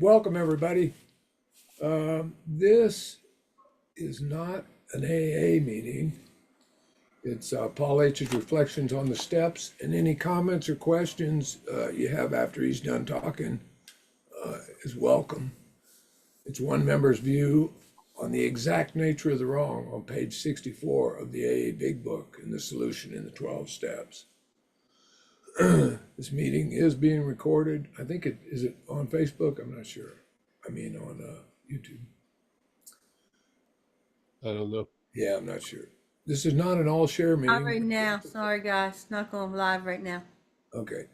Welcome, everybody. This is not an AA meeting. It's Paul H's reflections on the steps, and any comments or questions you have after he's done talking is welcome. It's one member's view on the exact nature of the wrong on page 64 of the AA Big Book and the solution in the 12 steps. This meeting is being recorded. I think is it on Facebook? I'm not sure. I mean on YouTube. I don't know. Yeah, I'm not sure. This is not an all-share Not meeting. right now. Sorry, guys. Not going live right now. Okay.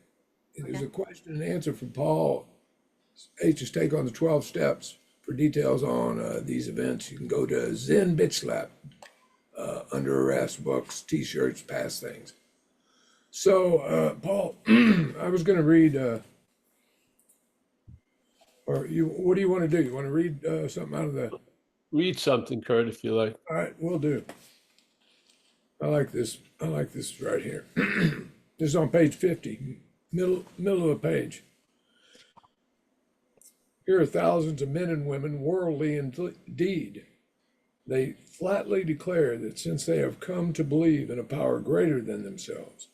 It is Okay. a question and answer from Paul H's take on the 12 steps. For details on these events, you can go to Zen Bitch Slap, Under Arrest, books, t-shirts, past things. So, Paul, I was going to read, what do you want to do? You want to read something out of the, Read something, Kurt, if you like. all right, we'll do. I like this right here. This is on page 50, middle of the page. Here are thousands of men and women, worldly indeed. They flatly declare that since they have come to believe in a power greater than themselves,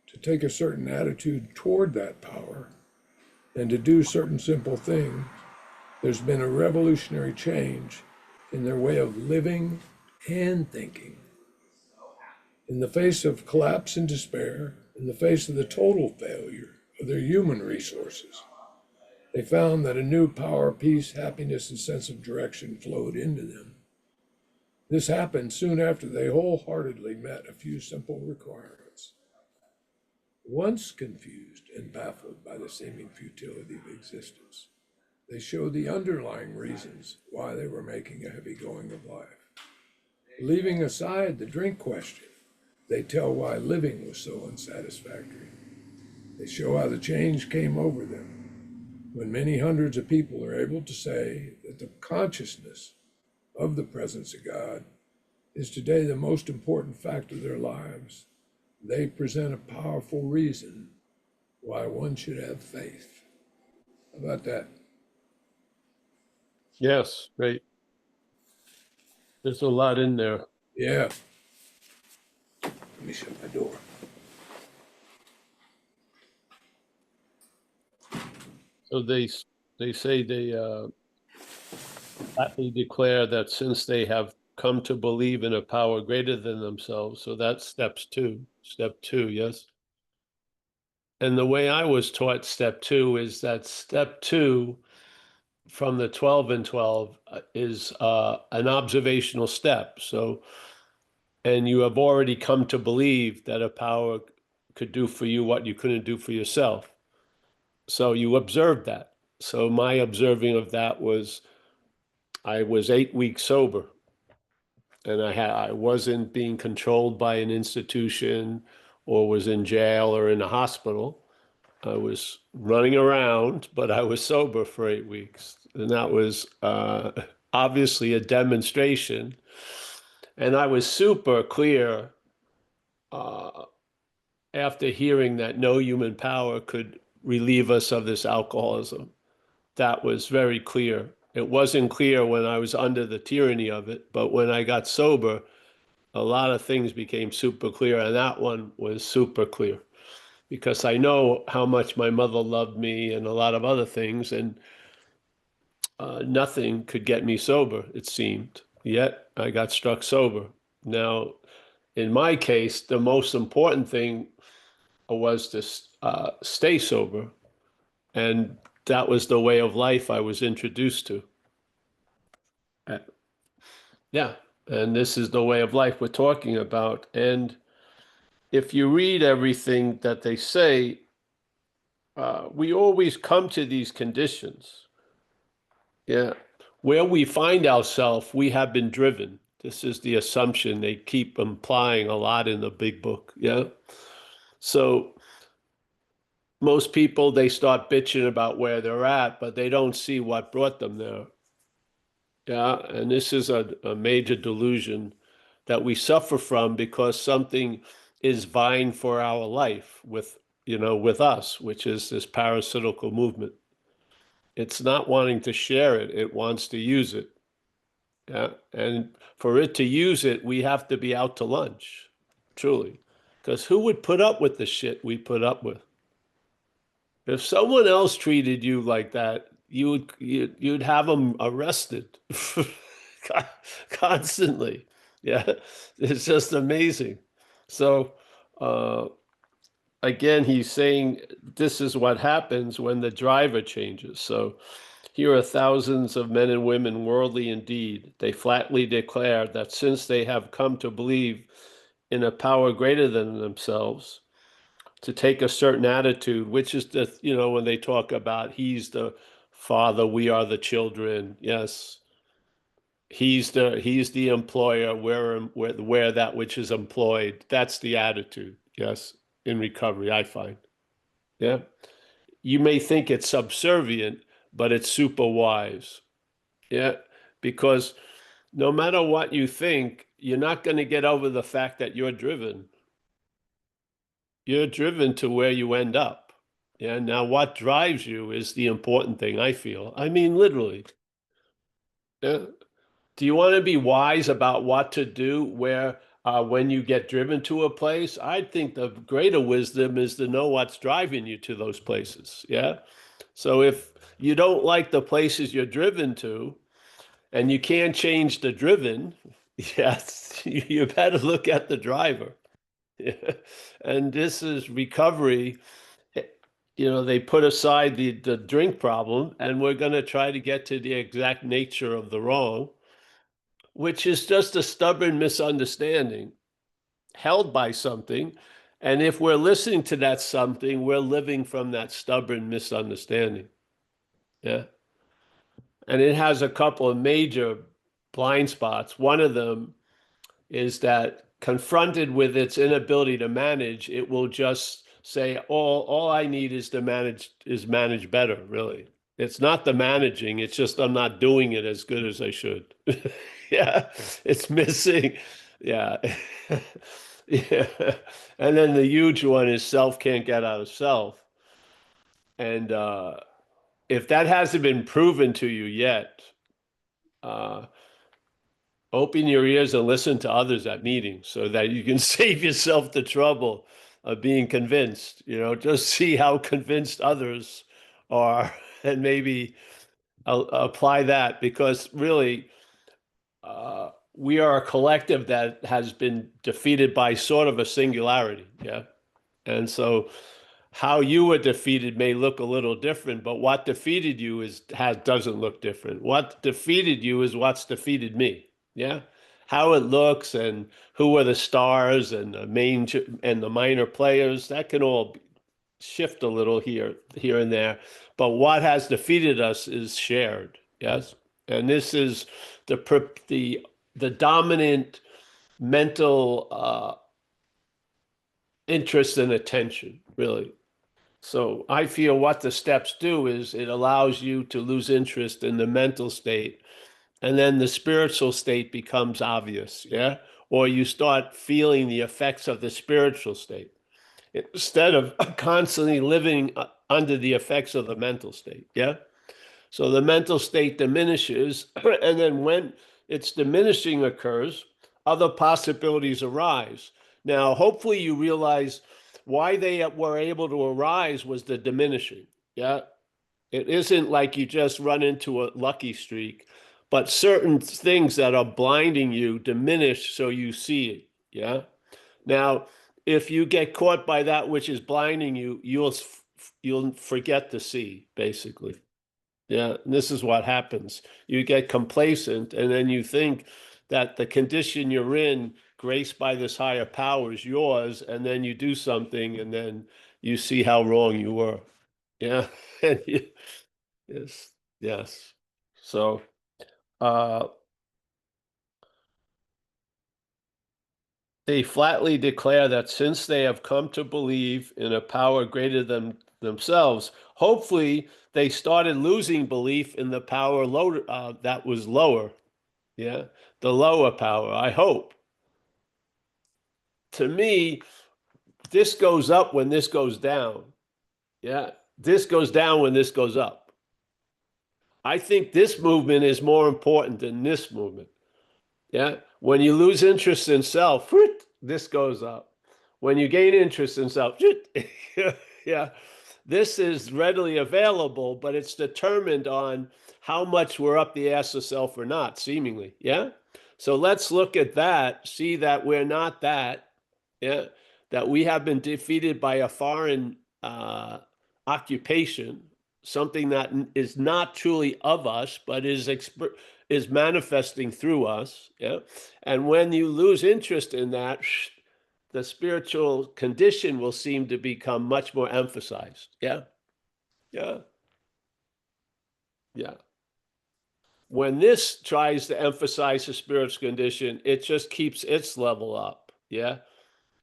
to take a certain attitude toward that power, and to do certain simple things, there's been a revolutionary change in their way of living and thinking. In the face of collapse and despair, in the face of the total failure of their human resources, they found that a new power, peace, happiness, and sense of direction flowed into them. This happened soon after they wholeheartedly met a few simple requirements. Once confused and baffled by the seeming futility of existence, they showed the underlying reasons why they were making a heavy going of life. Leaving aside the drink question, they tell why living was so unsatisfactory. They show how the change came over them when many hundreds of people are able to say that the consciousness of the presence of God is today the most important fact of their lives. They present a powerful reason why one should have faith. How about that? Yes, great. There's a lot in there. Yeah. Let me shut my door. So they say they flatly declare that since they have come to believe in a power greater than themselves, so that's step two, yes. And the way I was taught step two is that step two from the 12 and 12 is an observational step. So, and you have already come to believe that a power could do for you what you couldn't do for yourself. So you observed that. So my observing of that was I was 8 weeks sober, and I wasn't being controlled by an institution or was in jail or in a hospital. I was running around, but I was sober for 8 weeks. And that was obviously a demonstration. And I was super clear after hearing that no human power could relieve us of this alcoholism. That was very clear. It wasn't clear when I was under the tyranny of it, but when I got sober, a lot of things became super clear. And that one was super clear because I know how much my mother loved me and a lot of other things, and nothing could get me sober, it seemed. Yet I got struck sober. Now, in my case, the most important thing was to stay sober, and that was the way of life I was introduced to. Uh, yeah, and this is the way of life we're talking about. And if you read everything that they say, we always come to these conditions. Yeah. Where we find ourselves, we have been driven. This is the assumption they keep implying a lot in the big book. Yeah. So most people, they start bitching about where they're at, but they don't see what brought them there. Yeah. And this is a major delusion that we suffer from because something is vying for our life with us, which is this parasitical movement. It's not wanting to share it. It wants to use it. Yeah. And for it to use it, we have to be out to lunch, truly. Because who would put up with the shit we put up with? If someone else treated you like that, you'd have them arrested constantly. Yeah, it's just amazing. So, again, he's saying this is what happens when the driver changes. So, here are thousands of men and women worldly indeed. They flatly declare that since they have come to believe in a power greater than themselves, to take a certain attitude, which is the, when they talk about he's the father, we are the children. Yes. He's the employer, where that which is employed. That's the attitude. Yes. In recovery, I find. Yeah. You may think it's subservient, but it's super wise. Yeah. Because no matter what you think, you're not going to get over the fact that you're driven. You're driven to where you end up. Yeah. Now, what drives you is the important thing, I feel. I mean, literally. Yeah. Do you want to be wise about what to do when you get driven to a place? I think the greater wisdom is to know what's driving you to those places. Yeah. So if you don't like the places you're driven to and you can't change the driven, yes, you better look at the driver. Yeah. And this is recovery. They put aside the drink problem, and we're going to try to get to the exact nature of the wrong, which is just a stubborn misunderstanding held by something. And if we're listening to that something, we're living from that stubborn misunderstanding. Yeah. And it has a couple of major blind spots. One of them is that confronted with its inability to manage, it will just say, all I need is to manage better, really. It's not the managing, it's just I'm not doing it as good as I should. Yeah, it's missing. Yeah. Yeah. And then the huge one is self can't get out of self. And if that hasn't been proven to you yet, uh, open your ears and listen to others at meetings so that you can save yourself the trouble of being convinced. Just see how convinced others are and maybe apply that, because really we are a collective that has been defeated by sort of a singularity. Yeah. And so how you were defeated may look a little different, but what defeated you doesn't look different. What defeated you is what's defeated me. Yeah. How it looks and who are the stars and the main and the minor players, that can all shift a little here and there. But what has defeated us is shared. Yes. And this is the dominant mental interest and attention, really. So I feel what the steps do is it allows you to lose interest in the mental state, and then the spiritual state becomes obvious. Yeah. Or you start feeling the effects of the spiritual state instead of constantly living under the effects of the mental state. Yeah. So the mental state diminishes, and then when its diminishing occurs, other possibilities arise. Now, hopefully you realize why they were able to arise was the diminishing. Yeah. It isn't like you just run into a lucky streak, but certain things that are blinding you diminish so you see it. Yeah. Now, if you get caught by that which is blinding you, you'll forget to see, basically. Yeah, and this is what happens. You get complacent, and then you think that the condition you're in, graced by this higher power, is yours, and then you do something, and then you see how wrong you were. Yeah, yes, yes. So, uh, they flatly declare that since they have come to believe in a power greater than themselves, hopefully they started losing belief in the power that was lower. Yeah, the lower power, I hope. To me, this goes up when this goes down. Yeah, this goes down when this goes up. I think this movement is more important than this movement. Yeah. When you lose interest in self, this goes up. When you gain interest in self, yeah, this is readily available, but it's determined on how much we're up the ass of self or not, seemingly. Yeah. So let's look at that, see that we're not that. Yeah. That we have been defeated by a foreign occupation, something that is not truly of us, but is manifesting through us. Yeah. And when you lose interest in that, the spiritual condition will seem to become much more emphasized. Yeah. Yeah. Yeah. When this tries to emphasize the spiritual condition, it just keeps its level up. Yeah.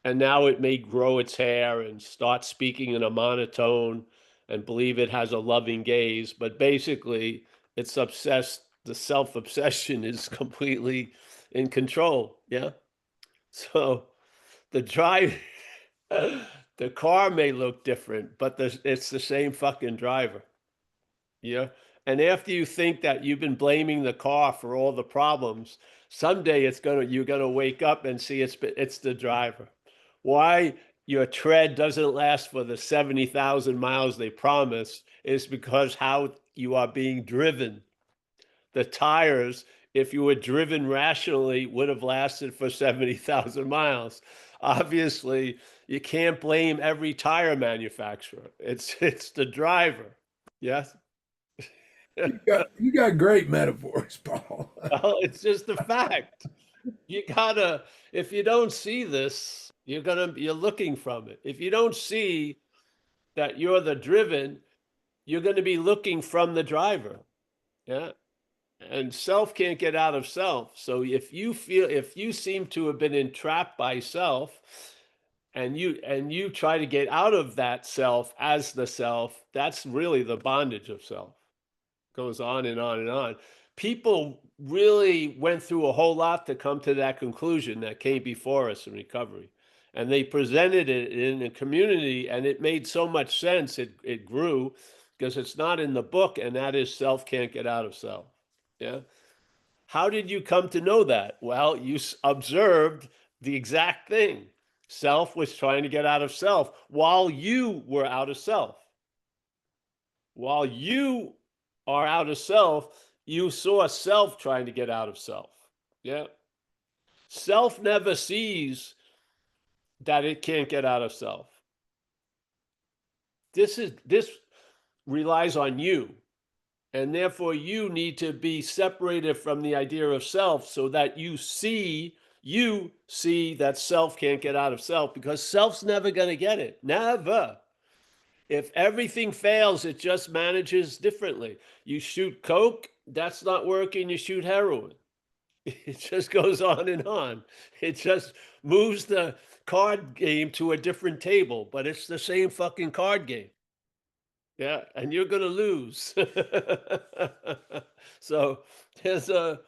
And now it may grow its hair and start speaking in a monotone and believe it has a loving gaze. But basically, it's obsessed. The self obsession is completely in control. Yeah. So the drive, the car may look different, but it's the same fucking driver. Yeah. And after you think that you've been blaming the car for all the problems, someday you're gonna wake up and see it's the driver. Why your tread doesn't last for the 70,000 miles they promise is because how you are being driven. The tires, if you were driven rationally, would have lasted for 70,000 miles. Obviously, you can't blame every tire manufacturer. It's the driver. Yes. You got great metaphors, Paul. Well, it's just a fact. You gotta, if you don't see this, you're looking from it. If you don't see that you're the driven, you're going to be looking from the driver. Yeah. And self can't get out of self. So if you seem to have been entrapped by self and you try to get out of that self as the self, that's really the bondage of self. Goes on and on and on. People really went through a whole lot to come to that conclusion that came before us in recovery. And they presented it in a community, and it made so much sense. It grew because it's not in the book, and that is self can't get out of self. Yeah. How did you come to know that? Well, you observed the exact thing. Self was trying to get out of self while you were out of self. While you are out of self, you saw self trying to get out of self. Yeah. Self never sees that it can't get out of self. This relies on you. And therefore you need to be separated from the idea of self so that you see that self can't get out of self, because self's never going to get it. Never. If everything fails, it just manages differently. You shoot coke, that's not working, you shoot heroin. It just goes on and on. It just moves the card game to a different table, but it's the same fucking card game. Yeah, and you're going to lose. So there's a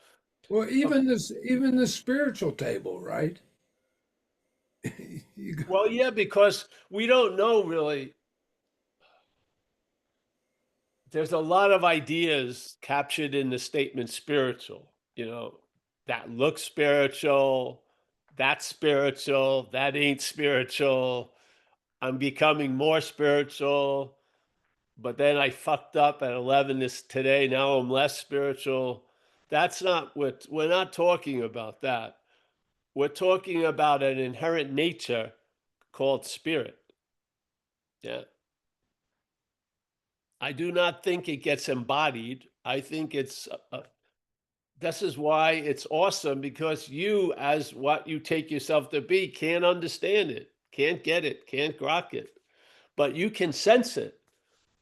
Well, even the spiritual table, right? You go- well, yeah, because we don't know really. There's a lot of ideas captured in the statement spiritual, that looks spiritual, that ain't spiritual. I'm becoming more spiritual, but then I fucked up at 11 today. Now I'm less spiritual. That's not what we're not talking about that. We're talking about an inherent nature called spirit. Yeah. I do not think it gets embodied. I think this is why it's awesome, because you, as what you take yourself to be, can't understand it, can't get it, can't grok it, but you can sense it.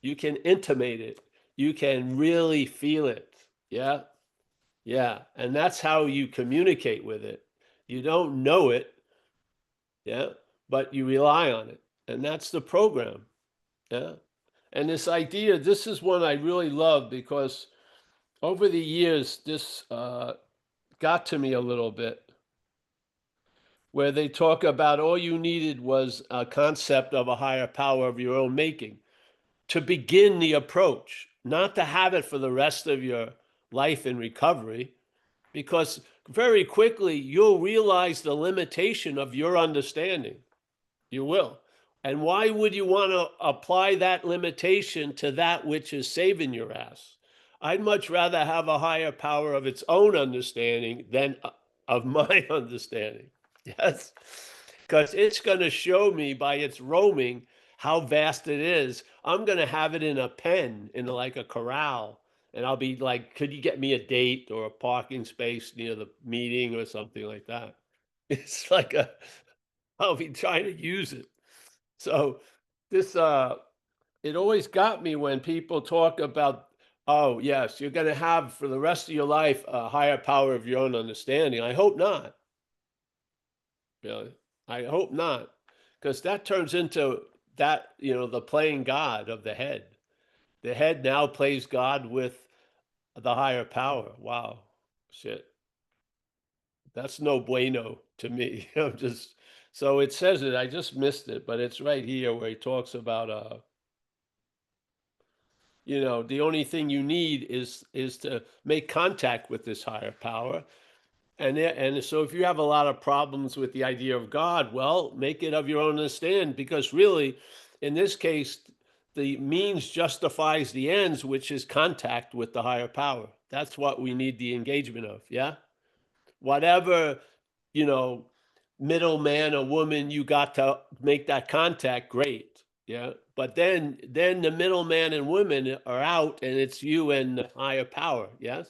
You can intimate it. You can really feel it. Yeah. Yeah. And that's how you communicate with it. You don't know it. Yeah. But you rely on it. And that's the program. Yeah. And this idea, this is one I really love, because over the years, this got to me a little bit, where they talk about all you needed was a concept of a higher power of your own making to begin the approach. not to have it for the rest of your life in recovery, because very quickly you'll realize the limitation of your understanding. You will. And why would you want to apply that limitation to that which is saving your ass? I'd much rather have a higher power of its own understanding than of my understanding. Yes. Because it's going to show me by its roaming how vast it is. I'm going to have it in a pen, in like a corral. And I'll be like, could you get me a date or a parking space near the meeting or something like that? It's like I'll be trying to use it. So this it always got me when people talk about, oh yes, you're going to have for the rest of your life a higher power of your own understanding. I hope not. Really. I hope not. Because that turns into that, the playing God of the head. The head now plays God with the higher power. Wow. Shit. That's no bueno to me. I'm just so it says it. I just missed it, but it's right here where he talks about the only thing you need is to make contact with this higher power. And so if you have a lot of problems with the idea of God, well, make it of your own understand, because really, in this case, the means justifies the ends, which is contact with the higher power. That's what we need the engagement of. Yeah. Whatever, you know, middleman or woman you got to make that contact, great. Yeah. But then the middleman and women are out and it's you and the higher power. Yes.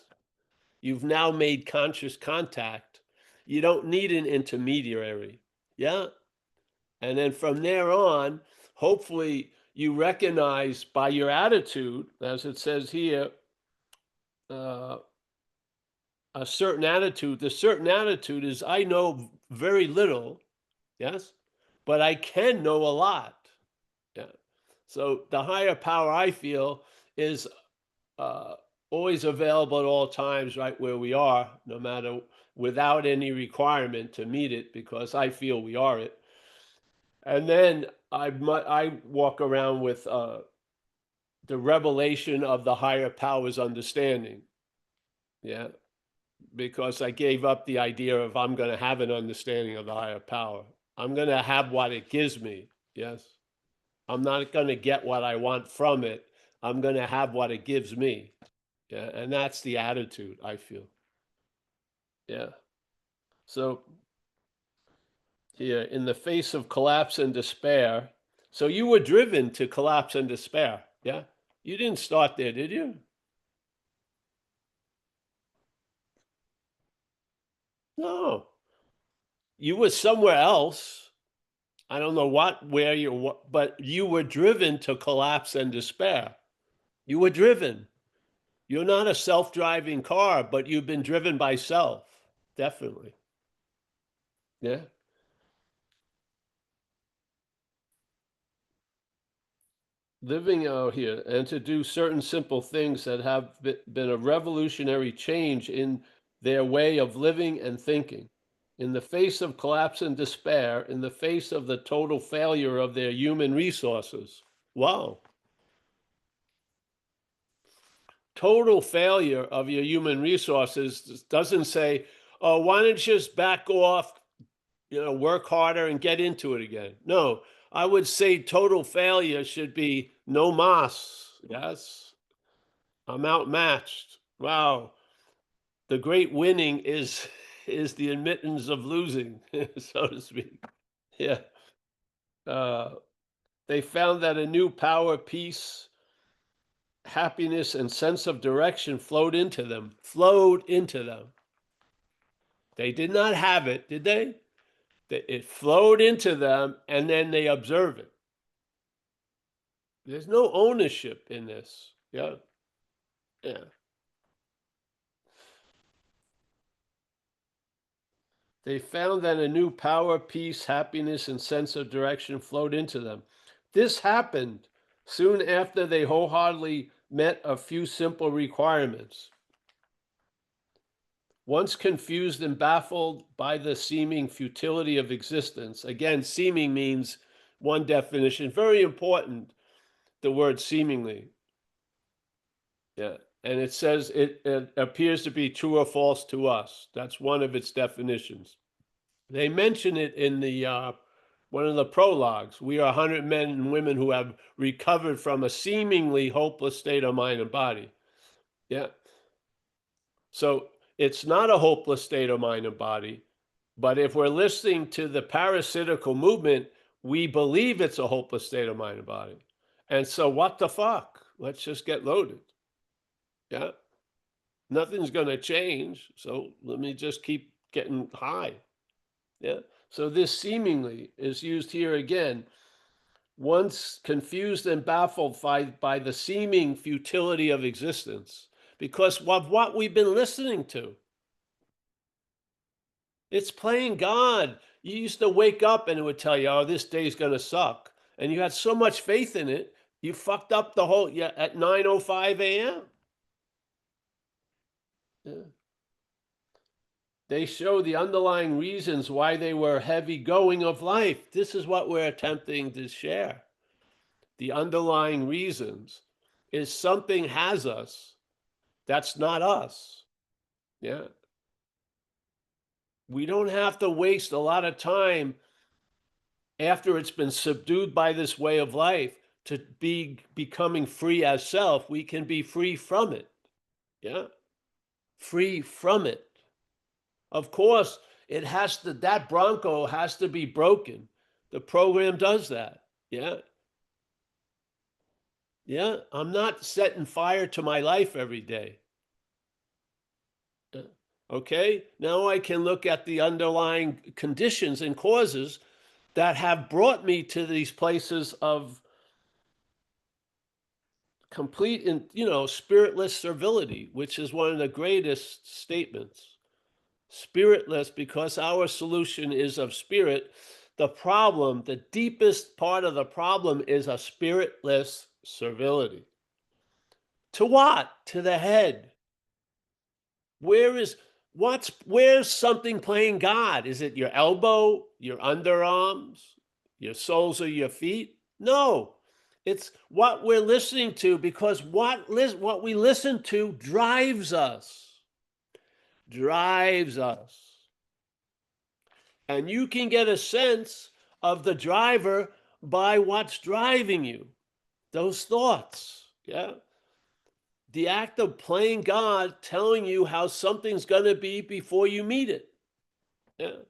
You've now made conscious contact. You don't need an intermediary. Yeah. And then from there on, hopefully you recognize by your attitude, as it says here, uh, a certain attitude. The certain attitude is I know very little, yes, but I can know a lot. Yeah. So the higher power I feel is uh, always available at all times, right where we are, no matter without any requirement to meet it, because I feel we are it. And then I walk around with the revelation of the higher power's understanding. Yeah. Because I gave up the idea of I'm going to have an understanding of the higher power. I'm going to have what it gives me. Yes. I'm not going to get what I want from it. I'm going to have what it gives me. Yeah. And that's the attitude I feel. Yeah. So here, in the face of collapse and despair. So you were driven to collapse and despair. Yeah. You didn't start there, did you? No. You were somewhere else. I don't know but you were driven to collapse and despair. You were driven. You're not a self-driving car, but you've been driven by self. Definitely. Yeah. Living out here and to do certain simple things that have been a revolutionary change in their way of living and thinking. In the face of collapse and despair, in the face of the total failure of their human resources. Wow. Total failure of your human resources doesn't say, oh, why don't you just back off, work harder and get into it again. No, I would say total failure should be no mas. Yes, I'm outmatched. Wow, the great winning is the admittance of losing, so to speak. Yeah, uh, they found that a new power, peace, happiness, and sense of direction flowed into them. Flowed into them. They did not have it, did they? It flowed into them, and then they observe it. There's no ownership in this. Yeah. Yeah. They found that a new power, peace, happiness, and sense of direction flowed into them. This happened soon after they wholeheartedly met a few simple requirements. Once confused and baffled by the seeming futility of existence, again, seeming means one definition, very important, the word seemingly. Yeah. And it says it appears to be true or false to us. That's one of its definitions. They mention it in the one of the prologues. We are 100 men and women who have recovered from a seemingly hopeless state of mind and body. Yeah. So it's not a hopeless state of mind and body. But if we're listening to the parasitical movement, we believe it's a hopeless state of mind and body. And so what the fuck? Let's just get loaded. Yeah. Nothing's going to change. So let me just keep getting high. Yeah. So this seemingly is used here again. Once confused and baffled by the seeming futility of existence because of what we've been listening to. It's playing God. You used to wake up and it would tell you, oh, this day's going to suck. And you had so much faith in it, you fucked up the whole, yeah, at 9:05 a.m. Yeah. They show the underlying reasons why they were heavy going of life. This is what we're attempting to share. The underlying reasons is something has us. That's not us. Yeah. We don't have to waste a lot of time after it's been subdued by this way of life to be becoming free as self. We can be free from it. Yeah. Free from it. Of course, it has to, that Bronco has to be broken. The program does that. Yeah. Yeah. I'm not setting fire to my life every day. Okay. Now I can look at the underlying conditions and causes that have brought me to these places of complete and spiritless servility, which is one of the greatest statements. Spiritless, because our solution is of spirit. The problem, the deepest part of the problem, is a spiritless servility. To what? To the head. Where's something playing God? Is it your elbow, your underarms, your soles of your feet? No, it's what we're listening to, because what we listen to drives us. Drives us. And you can get a sense of the driver by what's driving you. Those thoughts. Yeah. The act of playing God, telling you how something's going to be before you meet it. Yeah.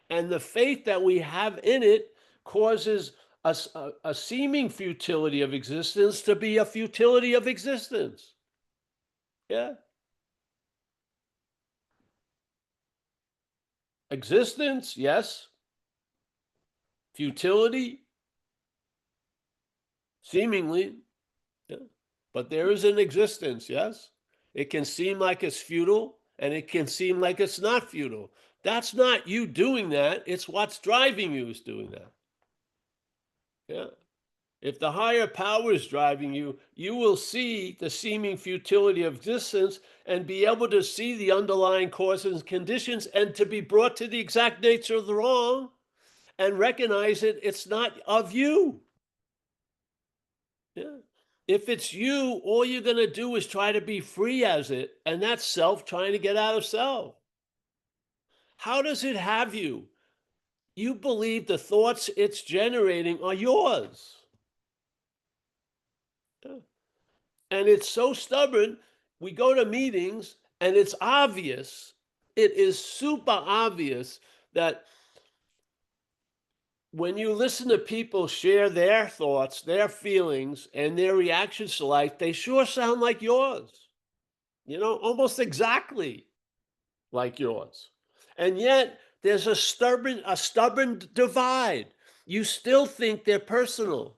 And the faith that we have in it causes a seeming futility of existence to be a futility of existence. Yeah. Existence, yes. Futility, seemingly. Yeah. But there is an existence, yes. It can seem like it's futile and it can seem like it's not futile. That's not you doing that. It's what's driving you is doing that. Yeah. If the higher power is driving you, you will see the seeming futility of existence and be able to see the underlying causes and conditions and to be brought to the exact nature of the wrong and recognize it's not of you. Yeah. If it's you, all you're going to do is try to be free as it, and that's self trying to get out of self. How does it have you? You believe the thoughts it's generating are yours. Yeah. And it's so stubborn. We go to meetings and it's obvious, it is super obvious that when you listen to people share their thoughts, their feelings, and their reactions to life, they sure sound like yours. Almost exactly like yours. And yet there's a stubborn divide. You still think they're personal,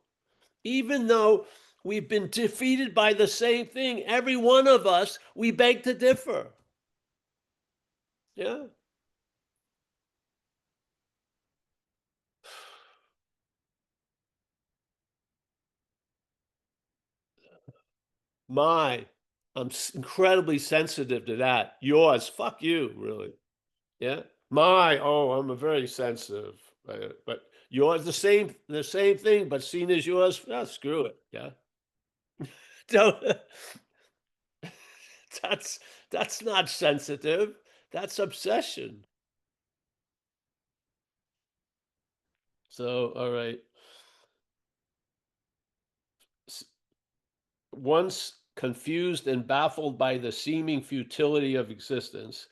even though we've been defeated by the same thing. Every one of us, we beg to differ. Yeah. My, I'm incredibly sensitive to that. Yours, fuck you, really. Yeah. I'm a very sensitive. But yours, the same thing, but seen as yours, screw it. Yeah. Don't, that's that's not sensitive. That's obsession. So, all right. Once confused and baffled by the seeming futility of existence,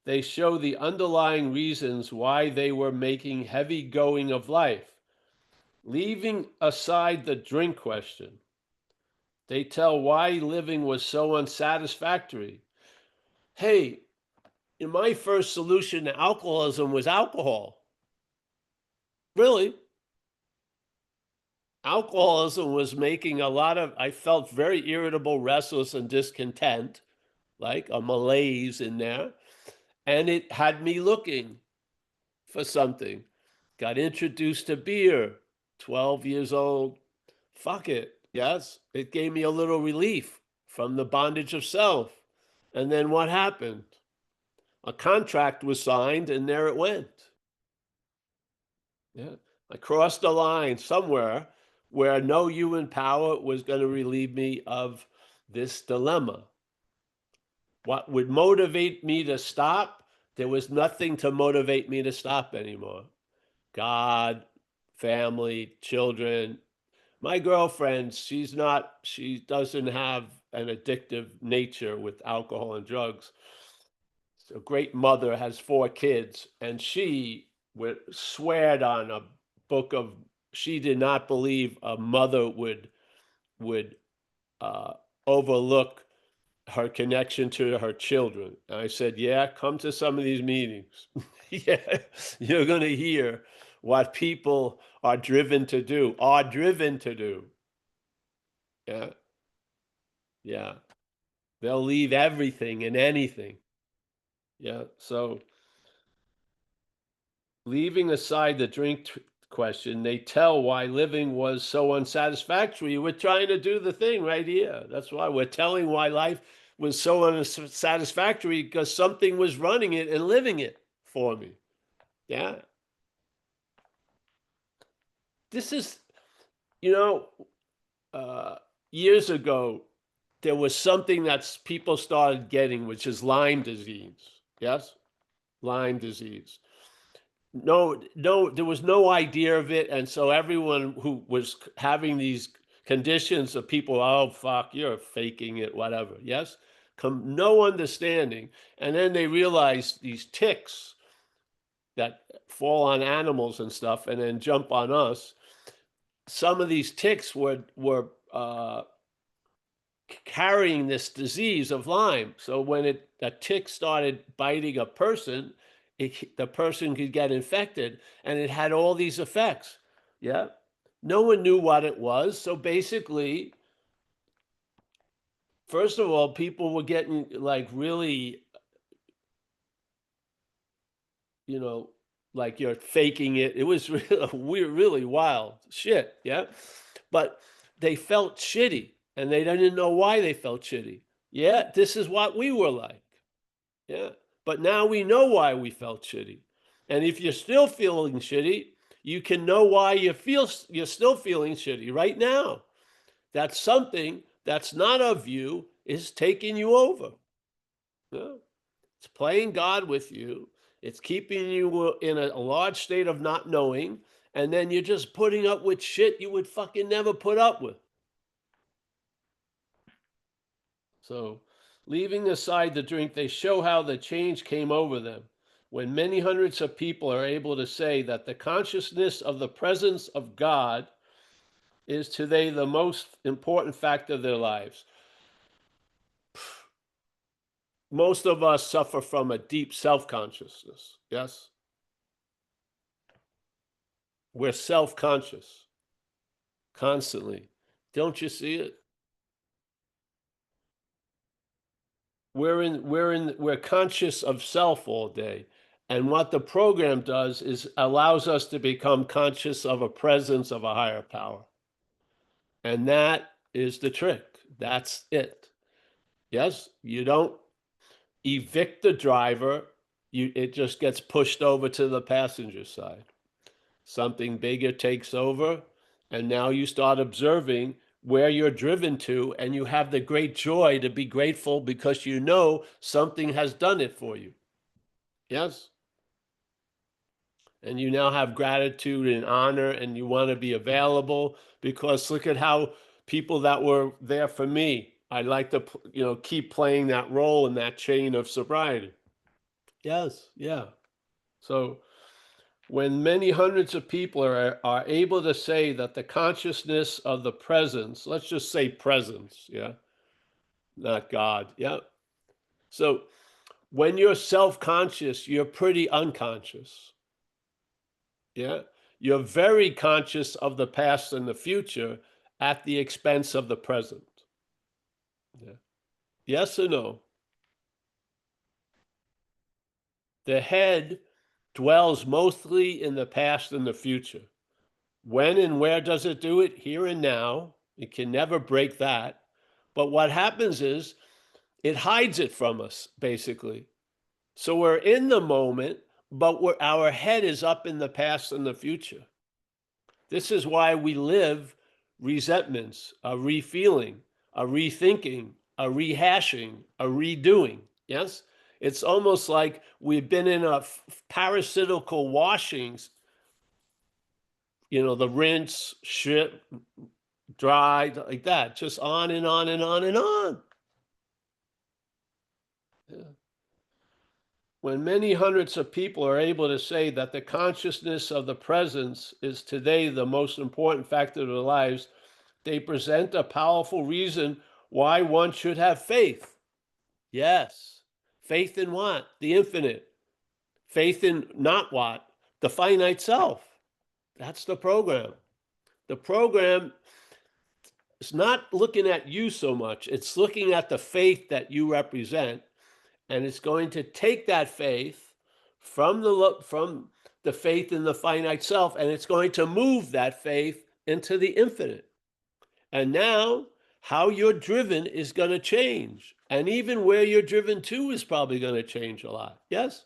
they show the underlying reasons why they were making heavy going of life. Leaving aside the drink question, they tell why living was so unsatisfactory. Hey, my first solution to alcoholism was alcohol. Really? Alcoholism was making I felt very irritable, restless, and discontent, like a malaise in there. And it had me looking for something. Got introduced to beer, 12 years old. Fuck it. Yes, it gave me a little relief from the bondage of self. And then what happened? A contract was signed, and there it went. Yeah. I crossed the line somewhere where no human power was going to relieve me of this dilemma. What would motivate me to stop? There was nothing to motivate me to stop anymore. God, family, children. My girlfriend, she doesn't have an addictive nature with alcohol and drugs. A great mother, has 4 kids, and she would swear on a book of, she did not believe a mother would uh, overlook her connection to her children. And I said, yeah, come to some of these meetings. Yeah, you're going to hear what people are driven to do. Yeah, yeah. They'll leave everything and anything. Yeah, so leaving aside the drink question, they tell why living was so unsatisfactory. We're trying to do the thing right here. That's why we're telling why life was so unsatisfactory, because something was running it and living it for me. Yeah. This is, you know, uh, years ago, there was something that people started getting, which is Lyme disease. Yes? Lyme disease. No, there was no idea of it. And so everyone who was having these conditions of people, oh, fuck, you're faking it, whatever. Yes? No understanding. And then they realized these ticks that fall on animals and stuff and then jump on us. Some of these ticks were carrying this disease of Lyme. So when a tick started biting a person, the person could get infected, and it had all these effects. Yeah. No one knew what it was. So basically, first of all, people were getting like really, you know, like you're faking it. It was really weird, really wild shit. Yeah. But they felt shitty, and they didn't know why they felt shitty. Yeah. This is what we were like. Yeah. But now we know why we felt shitty. And if you're still feeling shitty, you can know why you're still feeling shitty right now. That something that's not of you is taking you over. Yeah. It's playing God with you. It's keeping you in a large state of not knowing. And then you're just putting up with shit you would fucking never put up with. So, leaving aside the drink, they show how the change came over them. When many hundreds of people are able to say that the consciousness of the presence of God is today the most important fact of their lives. Most of us suffer from a deep self-consciousness. Yes? We're self-conscious constantly. Don't you see it? We're conscious of self all day. And what the program does is allows us to become conscious of a presence of a higher power. And that is the trick. That's it. Yes, you don't evict the driver, it just gets pushed over to the passenger side. Something bigger takes over, and now you start observing where you're driven to, and you have the great joy to be grateful because you know something has done it for you. Yes? And you now have gratitude and honor, and you want to be available because look at how people that were there for me, I like to, keep playing that role in that chain of sobriety. Yes, yeah. So when many hundreds of people are able to say that the consciousness of the presence, let's just say presence, yeah, not God, yeah. So when you're self-conscious, you're pretty unconscious, yeah. You're very conscious of the past and the future at the expense of the present. Yeah. Yes or no? The head dwells mostly in the past and the future. When and where does it do it? Here and now. It can never break that. But what happens is it hides it from us, basically. So we're in the moment, but our head is up in the past and the future. This is why we live resentments, a refeeling, a rethinking, a rehashing, a redoing. Yes? It's almost like we've been in a parasitical washings, the rinse, strip, dry, like that, just on and on and on and on. Yeah. When many hundreds of people are able to say that the consciousness of the presence is today the most important factor of their lives, they present a powerful reason why one should have faith. Yes. Faith in what? The infinite. Faith in not what? The finite self. That's the program. The program is not looking at you so much. It's looking at the faith that you represent, and it's going to take that faith from the faith in the finite self, and it's going to move that faith into the infinite. And now how you're driven is going to change. And even where you're driven to is probably going to change a lot. Yes?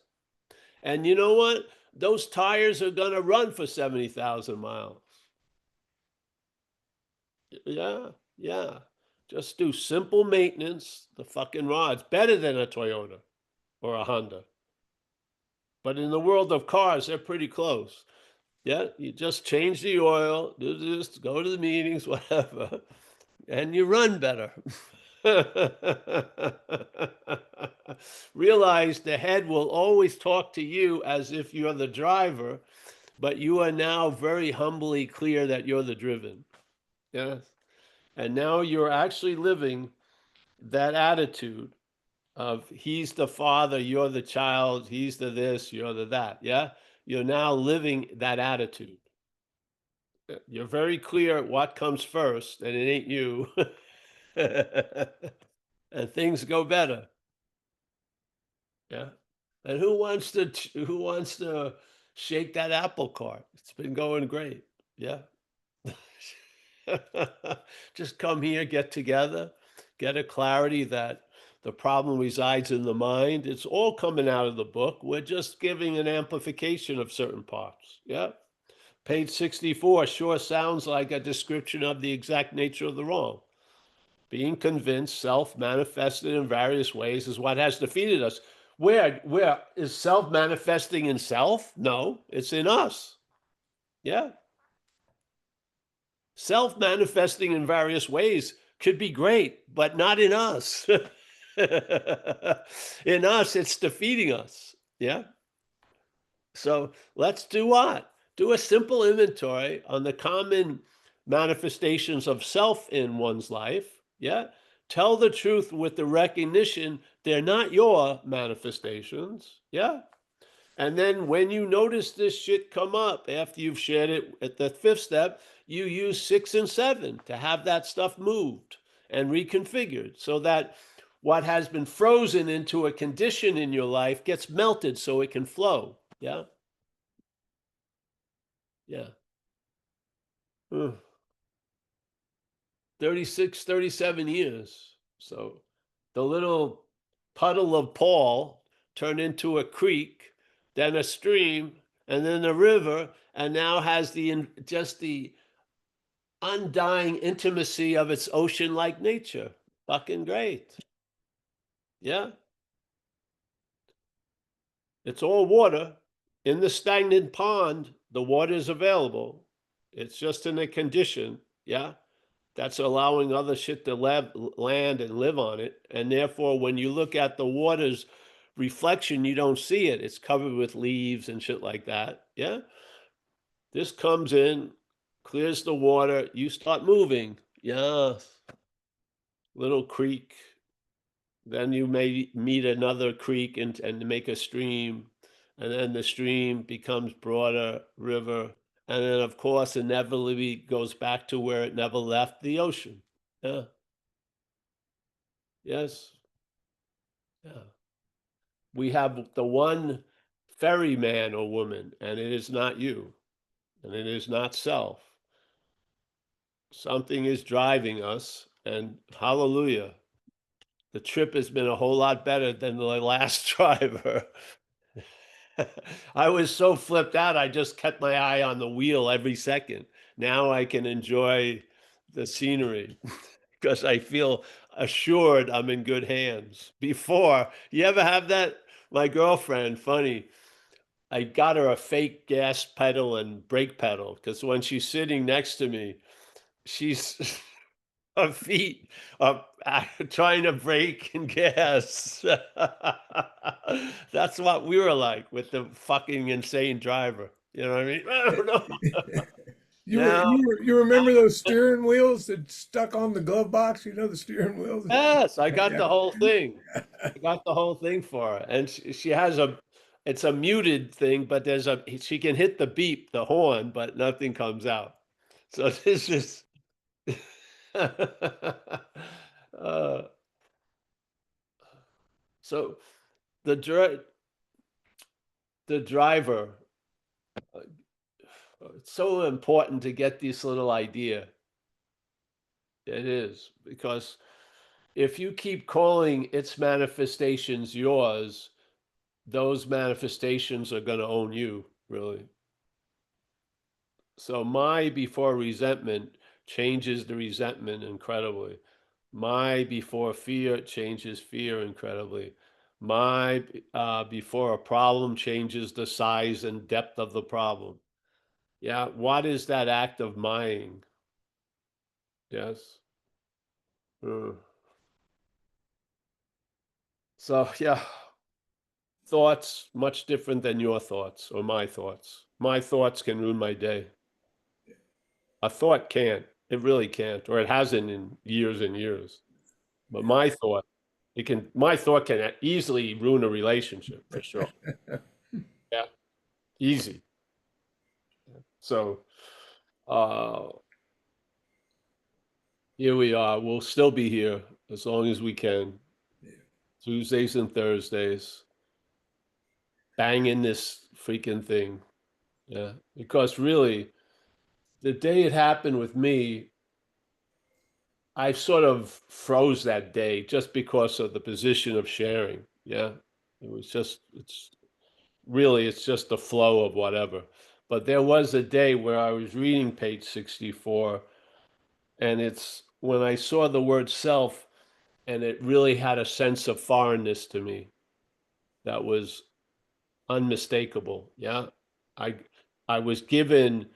And you know what? Those tires are going to run for 70,000 miles. Yeah, yeah. Just do simple maintenance. The fucking rod's better than a Toyota or a Honda. But in the world of cars, they're pretty close. Yeah, you just change the oil, do this, go to the meetings, whatever, and you run better. Realize the head will always talk to you as if you're the driver, but you are now very humbly clear that you're the driven. Yes. And now you're actually living that attitude of he's the father, you're the child, he's the this, you're the that. Yeah. You're now living that attitude. You're very clear what comes first, and it ain't you. And things go better. Yeah. And who wants to shake that apple cart? It's been going great. Yeah. Just come here, get together, get a clarity that the problem resides in the mind. It's all coming out of the book. We're just giving an amplification of certain parts. Yeah. Page 64 sure sounds like a description of the exact nature of the wrong. Being convinced self manifested in various ways is what has defeated us. Where is self manifesting in self? No, it's in us. Yeah. Self manifesting in various ways could be great, but not in us. In us, it's defeating us. Yeah. So let's do what? Do a simple inventory on the common manifestations of self in one's life. Yeah. Tell the truth with the recognition they're not your manifestations. Yeah. And then when you notice this shit come up after you've shared it at the fifth step, you use 6 and 7 to have that stuff moved and reconfigured so that what has been frozen into a condition in your life gets melted so it can flow. Yeah. Yeah. 36, 37 years. So the little puddle of Paul turned into a creek, then a stream, and then a river, and now has just the undying intimacy of its ocean-like nature. Fucking great. Yeah. It's all water. In the stagnant pond, the water is available. It's just in a condition, yeah, that's allowing other shit to land and live on it. And therefore, when you look at the water's reflection, you don't see it. It's covered with leaves and shit like that. Yeah. This comes in, clears the water, you start moving. Yeah. Little creek. Then you may meet another creek and make a stream. And then the stream becomes broader river. And then, of course, inevitably goes back to where it never left, the ocean. Yeah. Yes. Yeah. We have the one ferryman or woman, and it is not you, and it is not self. Something is driving us, and hallelujah, the trip has been a whole lot better than the last driver. I was so flipped out, I just kept my eye on the wheel every second. Now I can enjoy the scenery because I feel assured I'm in good hands. Before, you ever have that? My girlfriend, funny, I got her a fake gas pedal and brake pedal because when she's sitting next to me, she's her feet are trying to brake and gas. That's what we were like with the fucking insane driver. You know what I mean? I don't know. Now, You remember those steering wheels that stuck on the glove box? You know the steering wheels? yes, I got Yeah. the whole thing. I got the whole thing for her, and she has it's a muted thing, but she can hit the beep, the horn, but nothing comes out. So this is, uh, so the the driver, it's so important to get this little idea. It is, because if you keep calling its manifestations yours, those manifestations are going to own you, really. So my before resentment changes the resentment incredibly. My before fear changes fear incredibly. My before a problem changes the size and depth of the problem. Yeah, what is that act of mying? Yes. Uh, So yeah, thoughts much different than your thoughts or my thoughts. My thoughts can ruin my day. A thought can't. It really can't, or it hasn't in years and years. But my thought can easily ruin a relationship for sure. Yeah, easy. So uh here we are. We'll still be here as long as we can. Tuesdays and Thursdays. Banging this freaking thing. Yeah. Because really, the day it happened with me, I sort of froze that day just because of the position of sharing. Yeah. It's just the flow of whatever. But there was a day where I was reading page 64, and it's when I saw the word self, and it really had a sense of foreignness to me that was unmistakable. Yeah. I I was given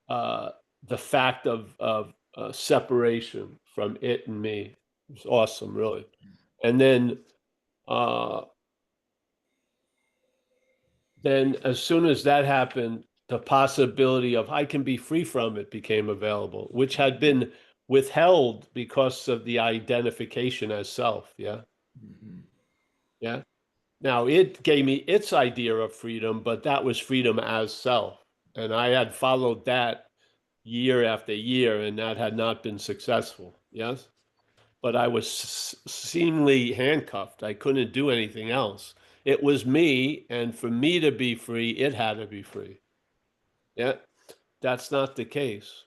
uh, the fact of separation from it and me. It was awesome, really. And uh, then as soon as that happened, the possibility of I can be free from it became available, which had been withheld because of the identification as self. Yeah. Mhm. Yeah. Now it gave me its idea of freedom, but that was freedom as self. And I had followed that year after year, and that had not been successful. Yes. But I was seemingly handcuffed. I couldn't do anything else. It was me, and for me to be free, it had to be free. Yeah, that's not the case.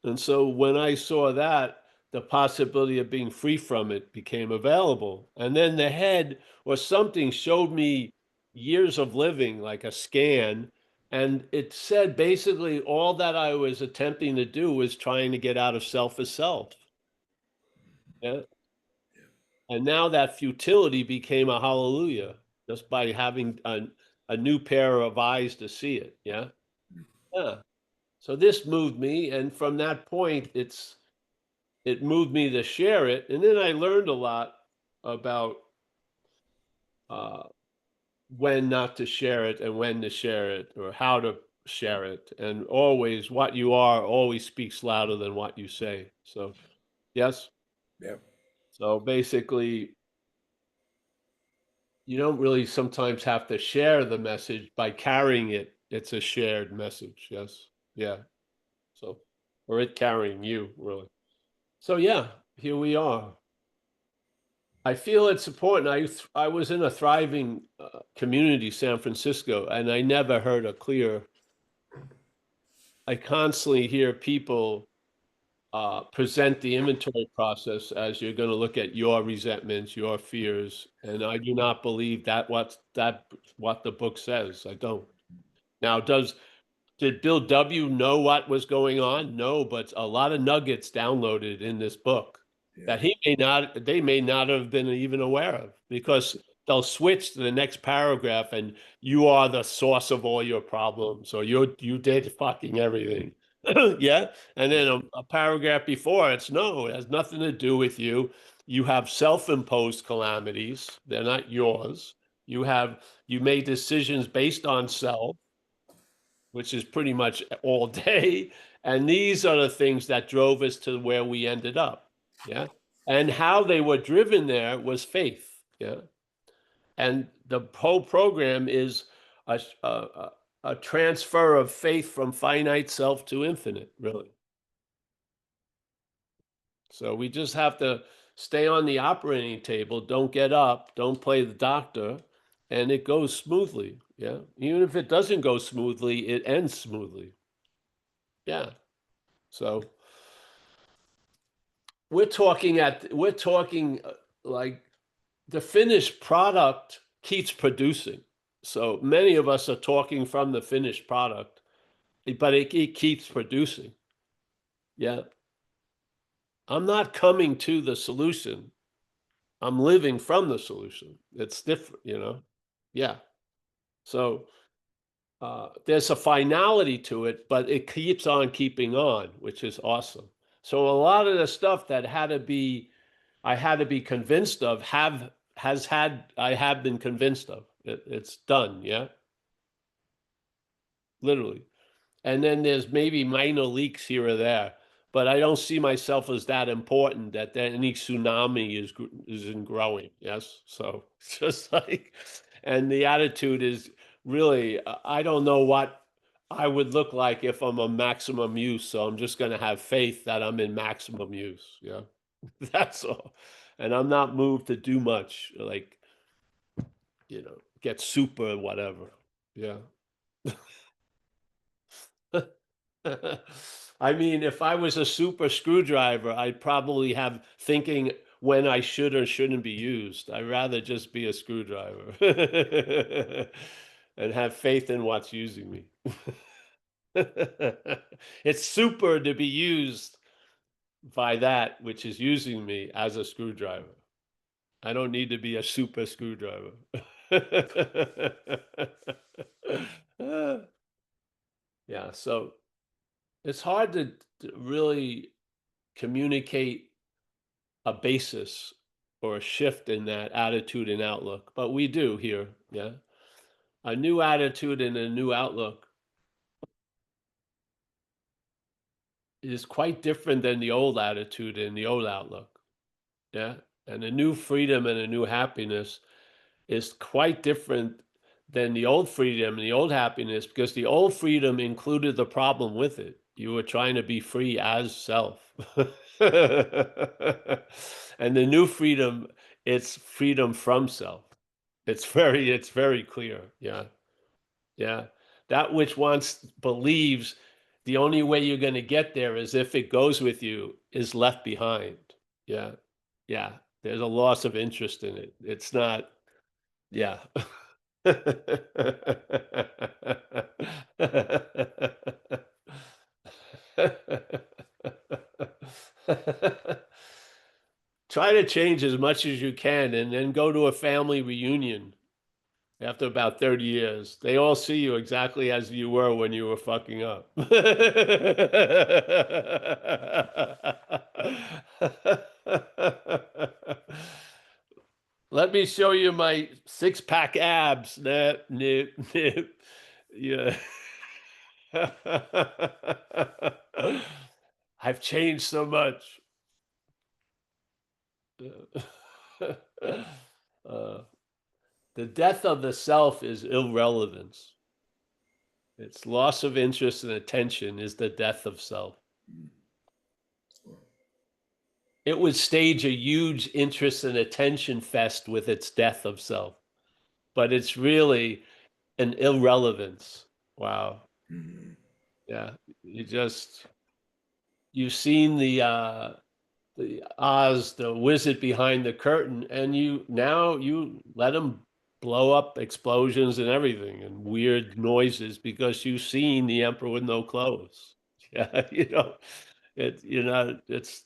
And so when I saw that, the possibility of being free from it became available. And then the head or something showed me years of living, like a scan, And it said basically all that I was attempting to do was trying to get out of self as self. Yeah. And now that futility became a hallelujah just by having a new pair of eyes to see it. Yeah. Yeah. So this moved me. And from that point, it moved me to share it. And then I learned a lot about uh, when not to share it and when to share it or how to share it. And always what you are always speaks louder than what you say. So, yes. Yeah. So basically, you don't really sometimes have to share the message by carrying it. It's a shared message. Yes. Yeah. So, or it carrying you, really. So, yeah, here we are. I feel it's important. I was in a thriving community, San Francisco, and I never heard a clear. I constantly hear people present the inventory process as you're going to look at your resentments, your fears, and I do not believe what the book says. I don't. Now, did Bill W. know what was going on? No, but a lot of nuggets downloaded in this book that they may not have been even aware of, because they'll switch to the next paragraph and you are the source of all your problems, or you did fucking everything. Yeah. And then a paragraph before it's no, it has nothing to do with you. You have self-imposed calamities. They're not yours. You made decisions based on self, which is pretty much all day. And these are the things that drove us to where we ended up. Yeah. And how they were driven there was faith. Yeah. And the whole program is a transfer of faith from finite self to infinite, really. So we just have to stay on the operating table, don't get up, don't play the doctor, and it goes smoothly. Yeah. Even if it doesn't go smoothly, it ends smoothly. Yeah. So we're talking like the finished product keeps producing. So many of us are talking from the finished product, but it keeps producing. Yeah. I'm not coming to the solution. I'm living from the solution. It's different. Yeah. So there's a finality to it, but it keeps on keeping on, which is awesome. So a lot of the stuff that I had to be convinced of I have been convinced of. It's done, yeah, literally. And then there's maybe minor leaks here or there, but I don't see myself as that important that any tsunami isn't growing. Yes, so it's just like, and the attitude is really, I don't know what I would look like if I'm a maximum use. So I'm just going to have faith that I'm in maximum use. Yeah, that's all. And I'm not moved to do much, like, get super whatever. Yeah. I mean, if I was a super screwdriver, I'd probably have thinking when I should or shouldn't be used. I'd rather just be a screwdriver and have faith in what's using me. It's super to be used by that which is using me as a screwdriver. I don't need to be a super screwdriver. Yeah, so it's hard to really communicate a basis or a shift in that attitude and outlook, but we do here. Yeah. A new attitude and a new outlook is quite different than the old attitude and the old outlook. Yeah. And a new freedom and a new happiness is quite different than the old freedom and the old happiness, because the old freedom included the problem with it. You were trying to be free as self. And the new freedom, it's freedom from self. It's very clear. Yeah. Yeah. That which once believes the only way you're going to get there is if it goes with you is left behind. Yeah. Yeah. There's a loss of interest in it. It's not, yeah. Try to change as much as you can and then go to a family reunion after about 30 years. They all see you exactly as you were when you were fucking up. Let me show you my six-pack abs. Nip, nip, nip. Yeah. I've changed so much. Uh, the death of the self is irrelevance. Its loss of interest and attention is the death of self. It would stage a huge interest and attention fest with its death of self, but it's really an irrelevance. Wow. Yeah. You've seen the Oz, the wizard behind the curtain, and you let him blow up explosions and everything and weird noises because you've seen the emperor with no clothes. Yeah, it's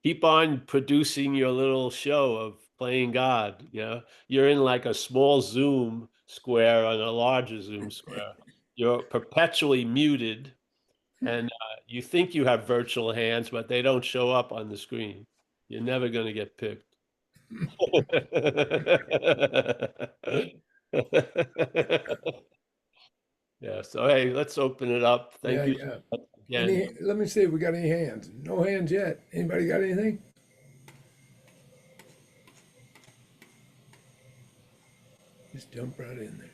keep on producing your little show of playing God. You're in like a small Zoom square on a larger Zoom square. You're perpetually muted, and you think you have virtual hands, but they don't show up on the screen. You're never going to get picked. Yeah. So hey, let's open it up. Thank Yeah, you yeah. again. Let me see if we got any hands. No hands yet. Anybody got anything? Just jump right in there.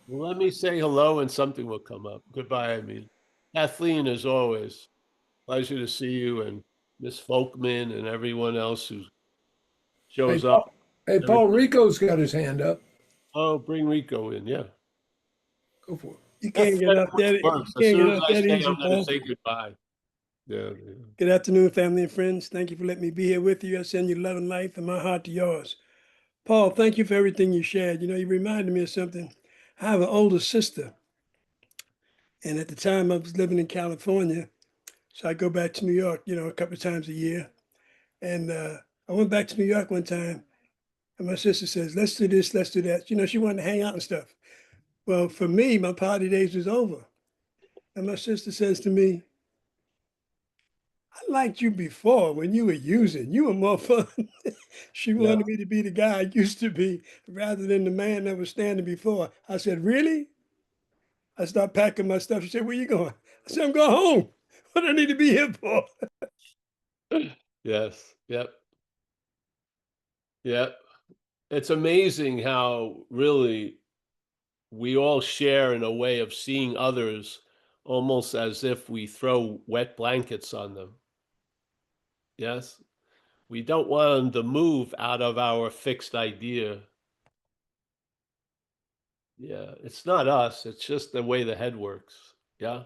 Well, let me say hello and something will come up. Goodbye, I mean. Kathleen, as always, pleasure to see you, and Miss Folkman and everyone else who Hey, shows up. Paul, hey, Paul Rico's got his hand up. Oh, bring Rico in. Yeah. Go for it. You That's can't get up that works. you As can't soon get as up I that say easy, I'm going to Paul. say goodbye. Yeah. Good afternoon, family and friends. Thank you for letting me be here with you. I send you love and life and my heart to yours. Paul, thank you for everything you shared. You reminded me of something. I have an older sister, and at the time I was living in California, so I go back to New York, a couple of times a year. And I went back to New York one time, and my sister says, "Let's do this, let's do that." She wanted to hang out and stuff. Well, for me, my party days was over, and my sister says to me, "I liked you before when you were using. You were more fun." She Yeah. wanted me to be the guy I used to be rather than the man that was standing before. I said, "Really?" I started packing my stuff. She said, "Where you going?" I said, "I'm going home. What do I need to be here for?" Yes. Yep. Yep. It's amazing how really we all share in a way of seeing others almost as if we throw wet blankets on them. Yes. We don't want them to move out of our fixed idea. Yeah. It's not us. It's just the way the head works. Yeah.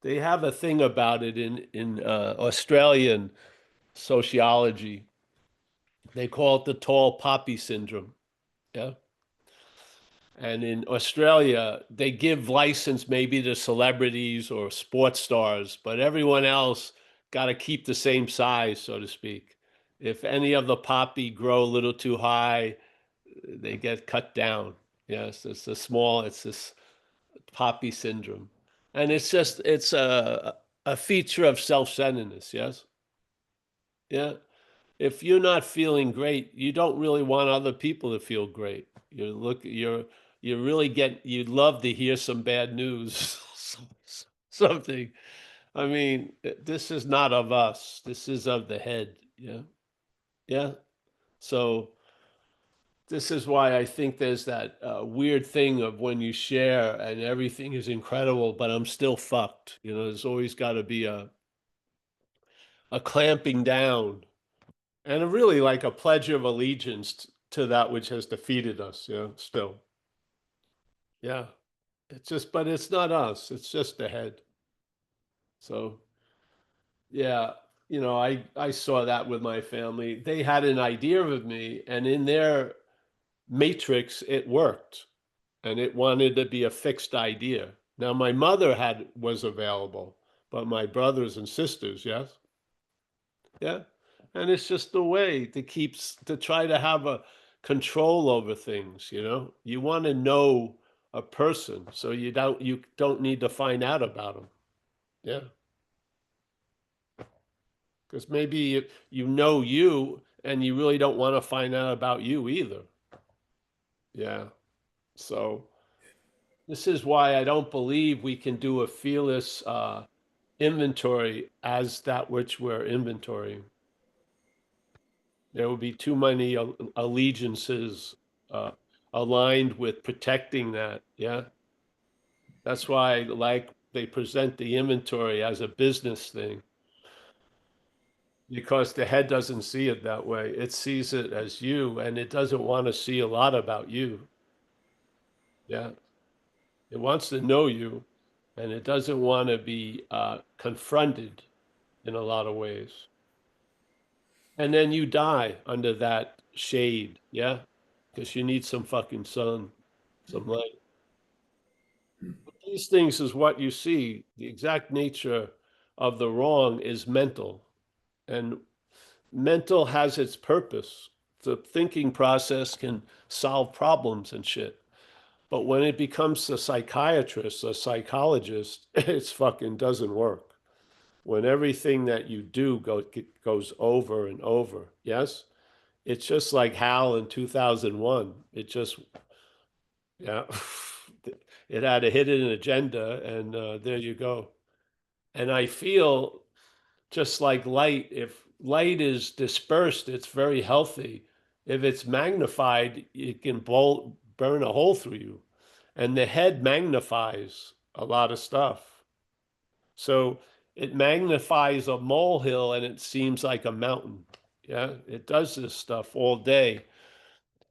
They have a thing about it in Australian sociology. They call it the tall poppy syndrome. Yeah. And in Australia, they give license maybe to celebrities or sports stars, but everyone else got to keep the same size, so to speak. If any of the poppy grow a little too high, they get cut down. Yes, it's this poppy syndrome. And it's a feature of self-centeredness. Yes. Yeah. If you're not feeling great, you don't really want other people to feel great. You really you'd love to hear some bad news, something. I mean, this is not of us. This is of the head. Yeah. Yeah. So this is why I think there's that weird thing of when you share and everything is incredible, but I'm still fucked. There's always got to be a clamping down and really like a pledge of allegiance to that which has defeated us, still. Yeah. But it's not us. It's just the head. So, yeah, I saw that with my family. They had an idea of me, and in their matrix, it worked, and it wanted to be a fixed idea. Now my mother was available, but my brothers and sisters, yes, yeah, and it's just the way to try to have a control over things. You want to know a person, so you don't need to find out about them. Yeah, because maybe you know you, and you really don't want to find out about you either. Yeah. So this is why I don't believe we can do a fearless inventory as that which we're inventorying. There would be too many allegiances aligned with protecting that. Yeah. That's why, like, they present the inventory as a business thing, because the head doesn't see it that way. It sees it as you, and it doesn't want to see a lot about you. Yeah. It wants to know you, and it doesn't want to be confronted in a lot of ways. And then you die under that shade, yeah? Because you need some fucking sun, some light. But these things is what you see. The exact nature of the wrong is mental, and mental has its purpose. The thinking process can solve problems and shit. But when it becomes a psychiatrist, a psychologist, it's fucking doesn't work. When everything that you do goes over and over, yes? It's just like Hal in 2001. Yeah, it had a hidden agenda, and there you go. And I feel just like light, if light is dispersed, it's very healthy. If it's magnified, it can burn a hole through you. And the head magnifies a lot of stuff. So it magnifies a molehill and it seems like a mountain. Yeah, it does this stuff all day.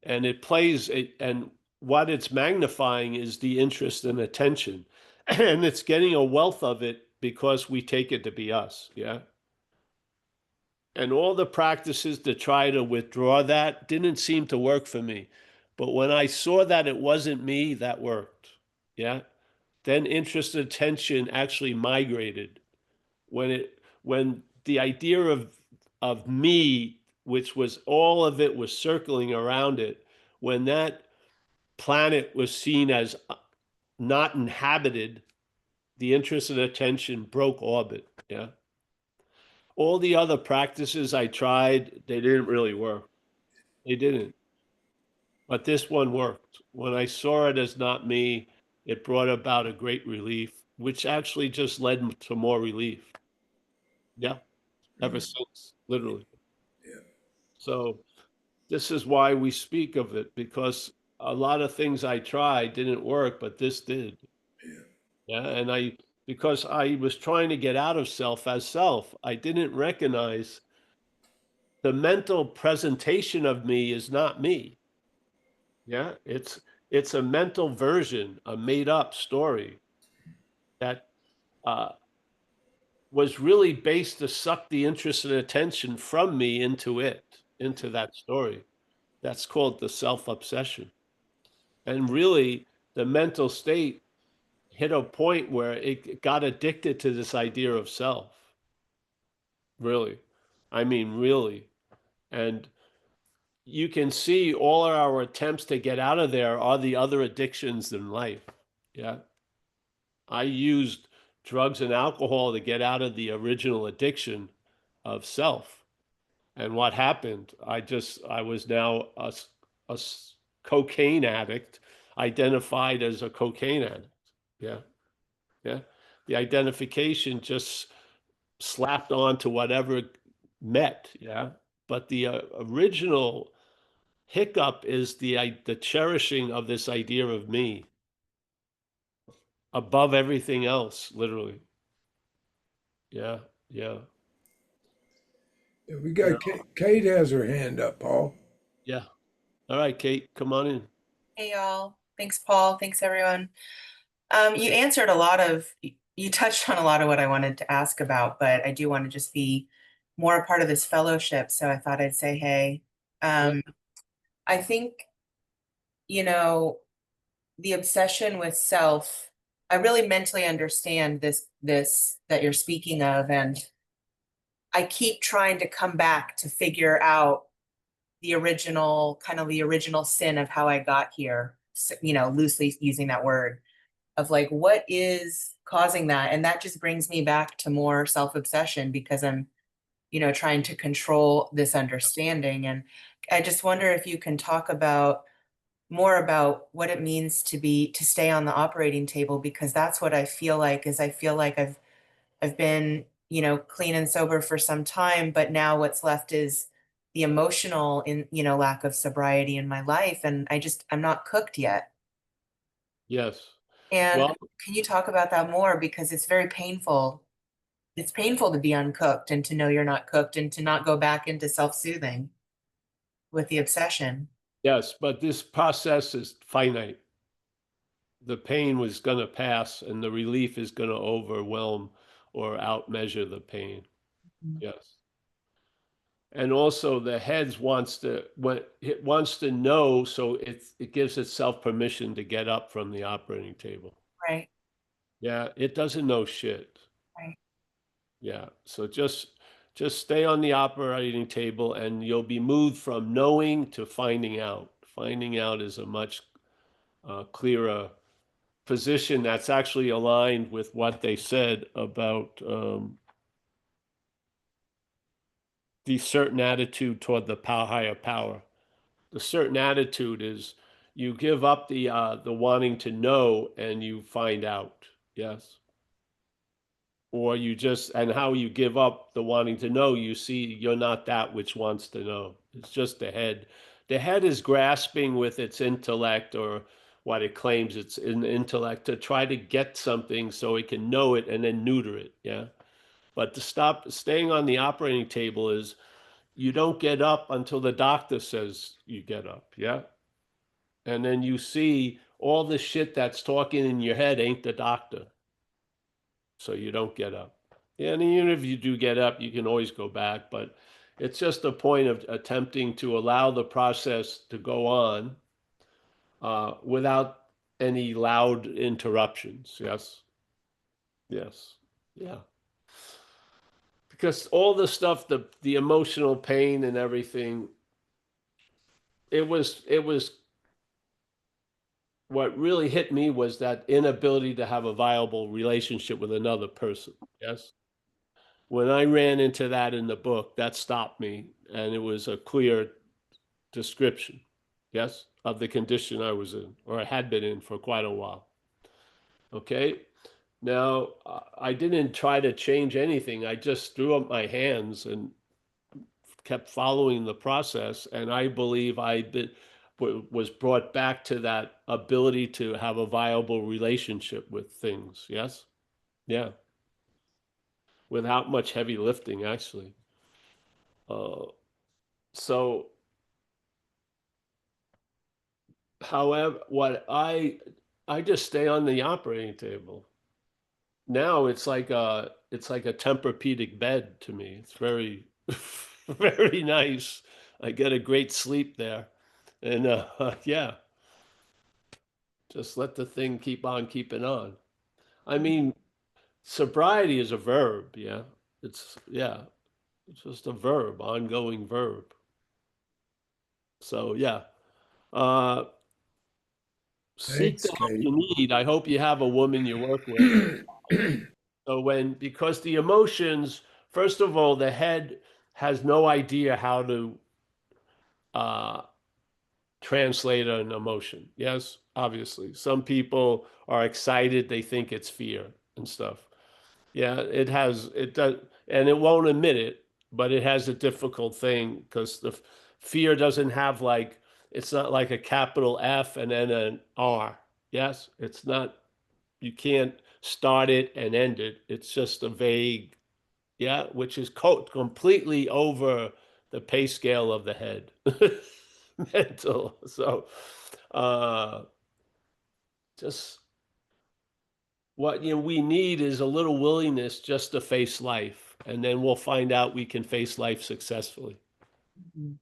And it plays it, and what it's magnifying is the interest and attention. And it's getting a wealth of it because we take it to be us. Yeah. And all the practices to try to withdraw that didn't seem to work for me. But when I saw that it wasn't me, that worked. Yeah. Then interest and attention actually migrated. When the idea of me, which was all of it was circling around it, when that planet was seen as not inhabited, the interest and attention broke orbit. Yeah. All the other practices I tried, they didn't really work. They didn't. But this one worked. When I saw it as not me, it brought about a great relief, which actually just led to more relief. Yeah. Ever since, literally. Yeah. So this is why we speak of it, because a lot of things I tried didn't work, but this did. Yeah. Yeah. And because I was trying to get out of self as self, I didn't recognize the mental presentation of me is not me. Yeah. It's a mental version, a made up story that uh, was really based to suck the interest and attention from me into that story. That's called the self-obsession. And really, the mental state hit a point where it got addicted to this idea of self. Really. I mean, really. And you can see all of our attempts to get out of there are the other addictions in life. Yeah. I used drugs and alcohol to get out of the original addiction of self. And what happened? I was now a cocaine addict, identified as a cocaine addict. Yeah. Yeah. The identification just slapped on to whatever met. Yeah. But the original hiccup is the cherishing of this idea of me above everything else, literally. Yeah. Yeah. Yeah, we got Kate has her hand up, Paul. Yeah. All right, Kate, come on in. Hey y'all. Thanks, Paul. Thanks, everyone. You answered you touched on a lot of what I wanted to ask about, but I do want to just be more a part of this fellowship. So I thought I'd say, hey, I think you know, the obsession with self, I really mentally understand this that you're speaking of, and I keep trying to come back to figure out the original sin of how I got here, loosely using that word, of like what is causing that. And that just brings me back to more self-obsession because I'm, trying to control this understanding. And I just wonder if you can talk about more about what it means to stay on the operating table, because that's what I feel like. I feel like I've been, clean and sober for some time, but now what's left is the emotional lack of sobriety in my life. And I'm not cooked yet. Yes. And Well, can you talk about that more? Because it's very painful. It's painful to be uncooked and to know you're not cooked and to not go back into self-soothing with the obsession. yes, but this process is finite. The pain was going to pass and the relief is going to overwhelm or outmeasure the pain. Mhm. Yes. And also the heads wants to what it wants to know, so it gives itself permission to get up from the operating table. Right, Yeah, it doesn't know shit. right. Yeah. So just stay on the operating table and you'll be moved from knowing to finding out. Finding out is a much clearer position that's actually aligned with what they said about the certain attitude toward the higher power. The certain attitude is you give up the wanting to know and you find out. Yes. Or you just, and how you give up the wanting to know, you see you're not that which wants to know. It's just the head. The head is grasping with its intellect, or what it claims it's an intellect, to try to get something so it can know it and then neuter it. Yeah. But to stop staying on the operating table is you don't get up until the doctor says you get up. Yeah. And then you see all the shit that's talking in your head ain't the doctor. So you don't get up. And even if you do get up, you can always go back. But it's just a point of attempting to allow the process to go on without any loud interruptions. Yes. Yes. Yeah. Because all the stuff, the emotional pain and everything, it was what really hit me was that inability to have a viable relationship with another person. Yes. When I ran into that in the book, that stopped me, and it was a clear description, yes, of the condition I was in, or I had been in for quite a while. Okay. Now, I didn't try to change anything. I just threw up my hands and kept following the process. And I believe was brought back to that ability to have a viable relationship with things. Yes. Yeah. Without much heavy lifting, actually. Uh, so However, what I just stay on the operating table. Now it's like a Tempur-Pedic bed to me. It's very very nice. I get a great sleep there. And yeah, just let the thing keep on keeping on. I mean, sobriety is a verb, yeah. Yeah, it's just a verb, ongoing verb. So yeah. Uh Seek the Thanks, help Kate. you need. I hope you have a woman you work with. So because the emotions, first of all, the head has no idea how to uh, translate an emotion. Yes, obviously. Some people are excited, they think it's fear and stuff. Yeah, it does, and it won't admit it, but it has a difficult thing because the fear doesn't have like, it's not like a capital F and then an R. Yes, it's not, you can't start it and end it. It's just a vague, yeah, which is completely over the pay scale of the head. Mental. So, uh, just what we need is a little willingness just to face life, and then we'll find out we can face life successfully.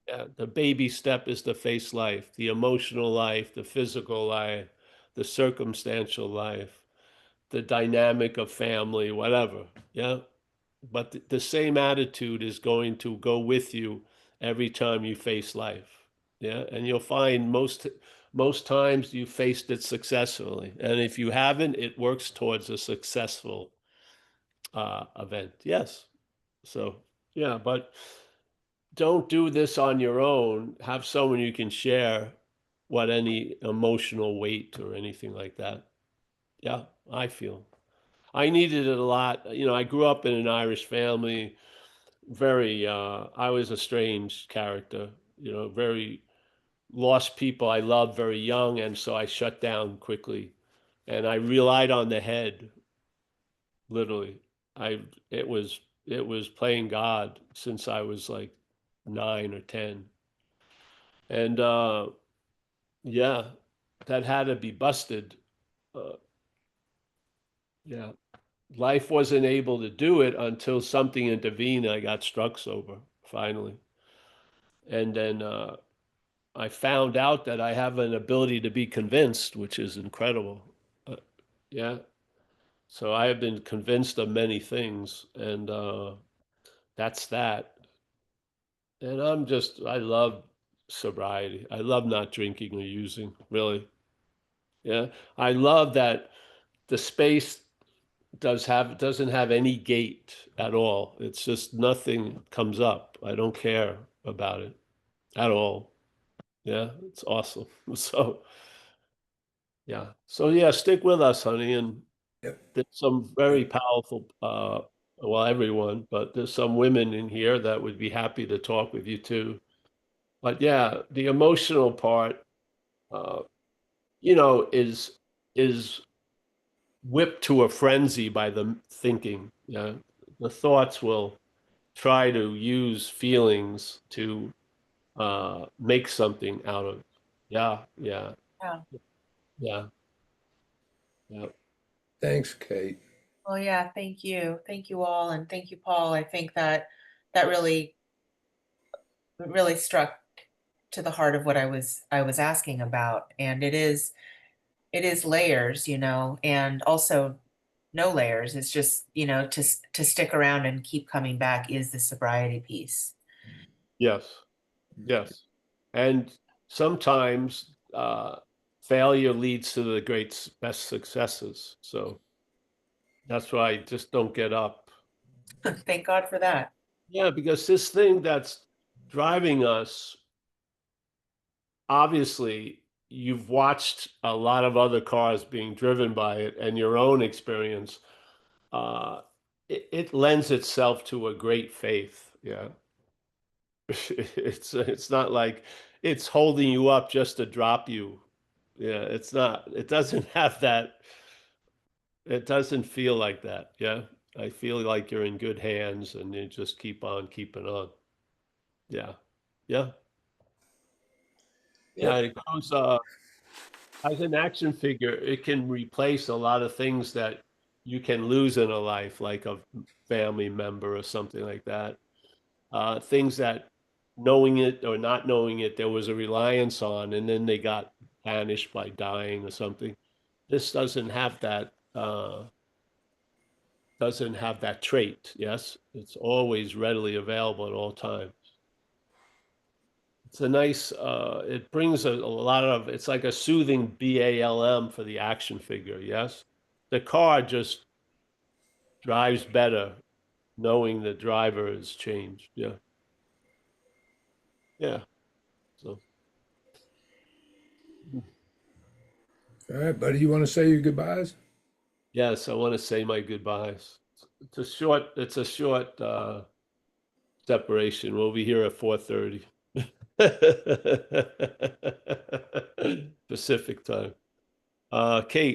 Yeah, the baby step is to face life, the emotional life, the physical life, the circumstantial life, the dynamic of family, whatever. Yeah. But the same attitude is going to go with you every time you face life. Yeah. And you'll find most times you faced it successfully. And if you haven't, it works towards a successful event. Yes. So yeah, but don't do this on your own. Have someone you can share what any emotional weight or anything like that. Yeah, I feel. I needed it a lot. You know, I grew up in an Irish family, very I was a strange character, you know, very lost people I loved very young, and so I shut down quickly. And I relied on the head, literally. I it was playing God since I was like 9 or 10. And yeah, that had to be busted. Uh, yeah, life wasn't able to do it until something intervened. I got struck sober finally, and then I found out that I have an ability to be convinced, which is incredible. Uh, yeah, so I have been convinced of many things, and that's that. And I love sobriety. I love not drinking or using, really. Yeah, I love that the space doesn't have any gate at all. It's just nothing comes up. I don't care about it at all. Yeah, it's awesome. So yeah. So yeah, stick with us, honey. And Yep. there's some very powerful well, everyone, but there's some women in here that would be happy to talk with you too. But yeah, the emotional part, uh, is whipped to a frenzy by the thinking. Yeah, the thoughts will try to use feelings to make something out of. Yeah, yeah, Yeah. yeah, yeah. Thanks, Kate. Well, yeah, thank you. Thank you all. And thank you, Paul. I think that that really struck to the heart of what I was asking about. And it is layers, and also no layers. It's just, to stick around and keep coming back is the sobriety piece. Yes, yes. And sometimes failure leads to the best successes. So that's why I just don't get up. Thank God for that. Yeah, because this thing that's driving us, obviously, you've watched a lot of other cars being driven by it and your own experience. Uh, it lends itself to a great faith. Yeah. It's not like it's holding you up just to drop you. Yeah, it's not. It doesn't have that. It doesn't feel like that. Yeah. I feel like you're in good hands and you just keep on keeping on. Yeah. Yeah. Yeah. Yep. It goes as an action figure, it can replace a lot of things that you can lose in a life, like a family member or something like that. Things that knowing it or not knowing it, there was a reliance on, and then they got vanished by dying or something. This doesn't have that trait. Yes, it's always readily available at all times. It's a nice. It brings a lot of. It's like a soothing BALM for the action figure. Yes, the car just drives better knowing the driver has changed. Yeah, yeah. So. All right, buddy, you want to say your goodbyes? Yes, I want to say my goodbyes. It's a short separation. We'll be here at 4:30 Pacific time. Kate,